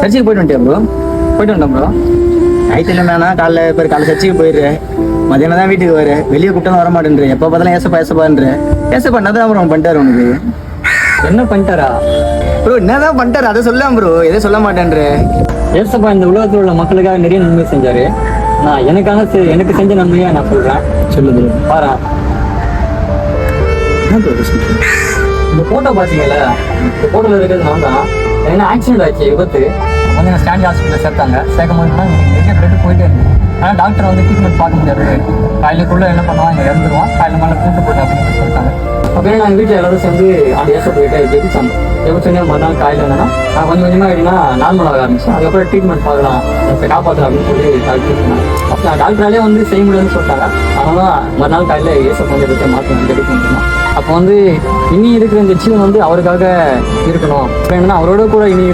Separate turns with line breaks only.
சர்ச்சுக்கு போயிட்டு வந்துட்டியா ப்ரோ? போயிட்டு வந்தேன் ப்ரோ.
நைட் இல்லைண்ணா காலைல சர்ச்சுக்கு போயிடுற, மதியானம் தான் வீட்டுக்கு வர, வெளியே கூப்பிட்டாலும் வர மாட்டேன்ற, எப்போ பார்த்தாலும் ஏசப்பான்ற. ஏசப்பா என்னதான் ப்ரோ பண்ணிட்டாரு உனக்கு?
என்ன பண்ணிட்டாரா
ப்ரோ? என்னதான் பண்ணிட்டாரு அதை சொல்லாம் ப்ரோ, எதை சொல்ல மாட்டேன்ற.
ஏசப்பா இந்த உலகத்தில் உள்ள மக்களுக்காக நிறைய நன்மை செஞ்சாரு. நான் எனக்கு செஞ்ச நன்மையா நான் சொல்றேன்.
சொல்லுது
பாரு, இந்த போட்டோ பாத்தீங்கல்ல, இந்த போட்டோல இருக்கிறது நான் தான். என்ன ஆக்சிடென்ட் ஆச்சு, விபத்து. வந்து நான் ஸ்டான்லி ஹாஸ்பிட்டல் சேர்த்தாங்க. சேர்க்கும் போது நிறைய பிளட் போயிட்டே இருந்தது. ஆனால் டாக்டர் வந்து ட்ரீட்மெண்ட் பார்க்க முடியாது, காலையிலுக்குள்ள என்ன பண்ணுவான், இங்கே இறந்துருவான், காலையில் மேலே கூட்டு போட்டு அப்படின்னு சொல்லிட்டாங்க. அப்படியே நாங்கள் வீட்டில் எல்லாரும் சேர்ந்து அந்த ஏசப்பா போயிட்டு ஜெயிச்சாங்க. ஜெயிச்சோன்னே மறுநாள் காலையில் என்னன்னா நான் கொஞ்சம் கொஞ்சமாக எப்படின்னா நார்மல் ஆக ஆரம்பிச்சேன். அதுக்கப்புறம் ட்ரீட்மெண்ட் பார்க்கலாம், காப்பாற்றலாம் அப்படின்னு சொல்லி டாக்டர் சொன்னாங்க. அப்போ டாக்டராலே வந்து செய்ய முடியாதுன்னு சொல்லிட்டாங்க. அதனால மறுநாள் காலையில் ஏசப்பா வந்து எதாச்சும் மாற்றணும் டெலிட் பண்ணிருந்தோம். அப்போ வந்து இனி இருக்கிற இந்த ஜீவன் வந்து அவருக்காக இருக்கணும். என்னன்னா அவரோட கூட இனி